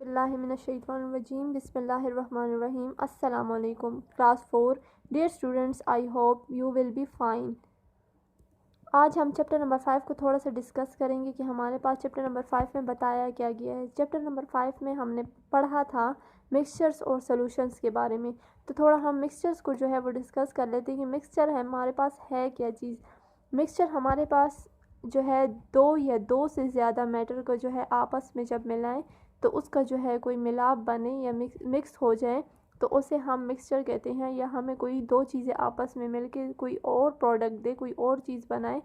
बिस्मिल्लाहिमिनश्शैतानिर्रजीम बिस्मिल्लाहिर्रहमानिर्रहीम अस्सलाम वालेकुम class 4 dear students, I hope you will be fine. आज हम चैप्टर नंबर 5 को थोड़ा सा डिस्कस करेंगे कि हमारे पास चैप्टर नंबर 5 में बताया क्या गया है। चैप्टर नंबर 5 में हमने पढ़ा था मिक्सचर्स और सॉल्यूशंस के बारे में, तो थोड़ा हम मिक्सचर्स को जो है वो डिस्कस कर लेते हैं कि मिक्सचर है हमारे पास है क्या चीज़। मिक्सचर हमारे पास जो है दो या दो से ज़्यादा मैटर को जो है आपस में जब मिलाएं तो उसका जो है कोई मिलाप बने या मिक्स हो जाए तो उसे हम मिक्सचर कहते हैं। या हमें कोई दो चीज़ें आपस में मिलके कोई और प्रोडक्ट दे, कोई और चीज़ बनाए,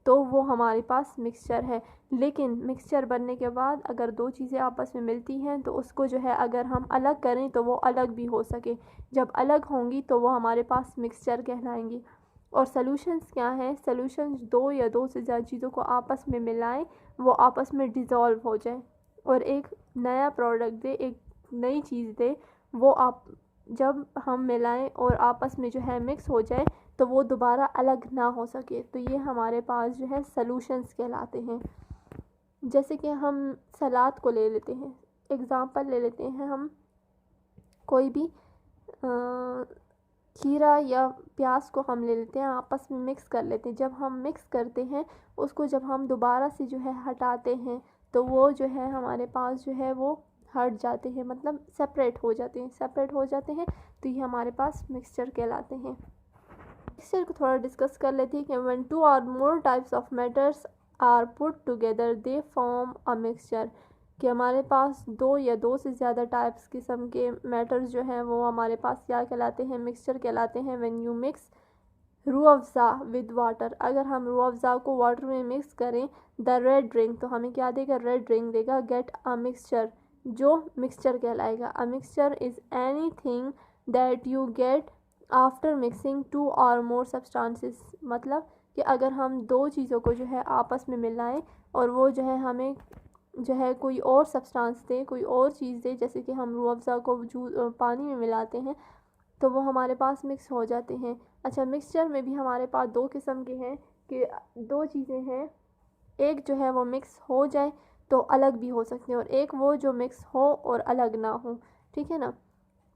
तो वो हमारे पास मिक्सचर है। लेकिन मिक्सचर बनने के बाद अगर दो चीज़ें आपस में मिलती हैं तो उसको जो है अगर हम अलग करें तो वो अलग भी हो सके। जब अलग होंगी तो वो हमारे पास मिक्सचर कहलाएंगी। और सॉल्यूशंस क्या हैं? सॉल्यूशंस दो या दो से ज़्यादा चीज़ों को आपस में मिलाएं, वो आपस में डिज़ोल्व हो जाए और एक नया प्रोडक्ट दे, एक नई चीज़ दे। वो आप जब हम मिलाएं और आपस में जो है मिक्स हो जाए तो वो दोबारा अलग ना हो सके, तो ये हमारे पास जो है सॉल्यूशंस कहलाते हैं। जैसे कि हम सलाद को ले लेते हैं, एग्ज़ाम्पल ले लेते हैं, हम कोई भी खीरा या प्याज को हम ले लेते हैं, आपस में मिक्स कर लेते हैं। जब हम मिक्स करते हैं उसको जब हम दोबारा से जो है हटाते हैं तो वो जो है हमारे पास जो है वो हट जाते हैं, मतलब सेपरेट हो जाते हैं। सेपरेट हो जाते हैं तो ये हमारे पास मिक्सचर कहलाते हैं। मिक्सचर को थोड़ा डिस्कस कर लेते हैं कि when two or more types of matters are put together they form a mixture. कि हमारे पास दो या दो से ज़्यादा टाइप्स किस्म के मैटर्स जो हैं वो हमारे पास क्या कहलाते हैं? मिक्सचर कहलाते हैं। When you mix Rooh Afza with water, अगर हम रूह अफ़ज़ा को वाटर में मिक्स करें द रेड ड्रिंक, तो हमें क्या देगा? रेड ड्रिंक देगा। गेट अ मिक्सचर, जो मिक्सचर कहलाएगा। A mixture is any thing that you get after mixing two or more substances. मतलब कि अगर हम दो चीज़ों को जो है आपस में मिलाएं और वो जो है हमें जो है कोई और सब्सटेंस दे, कोई और चीज़ दे, जैसे कि हम रूह अफ़ज़ा को पानी में मिलाते हैं तो वो हमारे पास मिक्स हो जाते हैं। अच्छा, मिक्सचर में भी हमारे पास दो किस्म के हैं कि दो चीज़ें हैं, एक जो है वो मिक्स हो जाए तो अलग भी हो सकते हैं और एक वो जो मिक्स हो और अलग ना हो, ठीक है ना।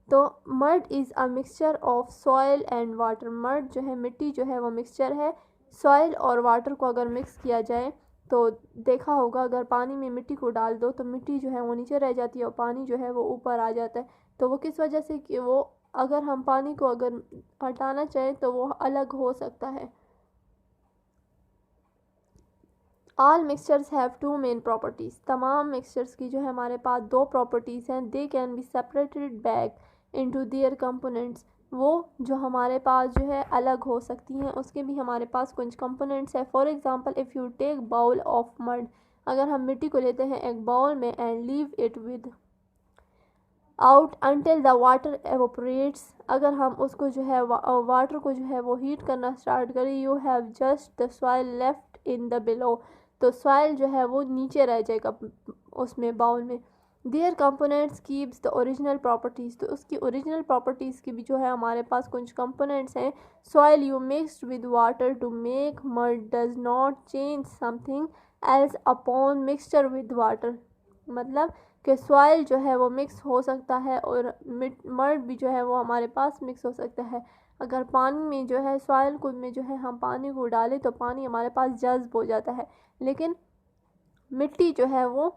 तो mud is a mixture of soil and water. Mud जो है मिट्टी जो है वो मिक्सचर है। सॉइल और वाटर को अगर मिक्स किया जाए तो देखा होगा अगर पानी में मिट्टी को डाल दो तो मिट्टी जो है वो नीचे रह जाती है और पानी जो है वो ऊपर आ जाता है। तो वो किस वजह से? कि वो अगर हम पानी को अगर हटाना चाहें तो वो अलग हो सकता है। All mixtures have two main properties. तमाम मिक्सचर्स की जो है हमारे पास दो प्रॉपर्टीज़ हैं। They can be separated back into their components. वो जो हमारे पास जो है अलग हो सकती हैं, उसके भी हमारे पास कुछ कंपोनेंट्स हैं। For example if you take bowl of mud, अगर हम मिट्टी को लेते हैं एक बाउल में and leave it without until the water evaporates, अगर हम उसको जो है वाटर को जो है वो हीट करना स्टार्ट करें, you have just the soil left in the below, तो सॉइल जो है वो नीचे रह जाएगा उसमें बाउल में। There components keeps the original properties, तो उसकी ओरिजिनल प्रॉपर्टीज़ की भी जो है हमारे पास कुछ कंपोनेंट्स हैं। Soil you mixed with water to make mud does not change something else upon mixture with water. मतलब कि सॉइल जो है वो मिक्स हो सकता है और मड भी जो है वो हमारे पास मिक्स हो सकता है। अगर पानी में जो है सॉइल को में जो है हम पानी को डालें तो पानी हमारे पास जज्ब हो जाता है, लेकिन मिट्टी जो है वो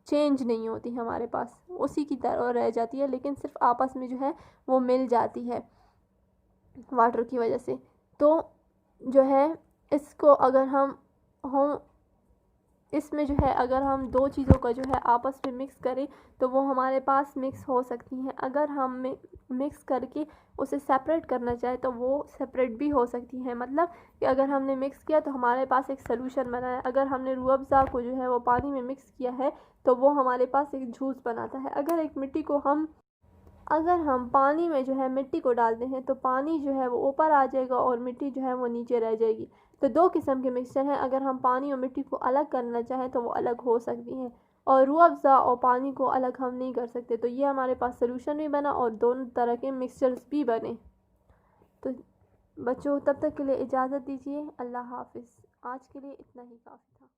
चेंज नहीं होती हमारे पास, उसी की तरह रह जाती है, लेकिन सिर्फ आपस में जो है वो मिल जाती है वाटर की वजह से। तो जो है इसको अगर हम इसमें जो है अगर हम दो चीज़ों का जो है आपस में मिक्स करें तो वो हमारे पास मिक्स हो सकती हैं। अगर हम मिक्स करके उसे सेपरेट करना चाहें तो वो सेपरेट भी हो सकती हैं। मतलब कि अगर हमने मिक्स किया तो हमारे पास एक सलूशन बना है। अगर हमने रूह अफ़ज़ा को जो है वो पानी में मिक्स किया है तो वो हमारे पास एक जूस बनाता है। अगर हम पानी में जो है मिट्टी को डालते हैं तो पानी जो है वो ऊपर आ जाएगा और मिट्टी जो है वो नीचे रह जाएगी। तो दो किस्म के मिक्सचर हैं, अगर हम पानी और मिट्टी को अलग करना चाहें तो वो अलग हो सकती हैं और रूह अफ़ज़ा और पानी को अलग हम नहीं कर सकते। तो ये हमारे पास सलूशन भी बना और दोनों तरह के मिक्सचर्स भी बने। तो बच्चों तब तक के लिए इजाज़त दीजिए, अल्लाह हाफ़िज़। आज के लिए इतना ही काफ़ी था।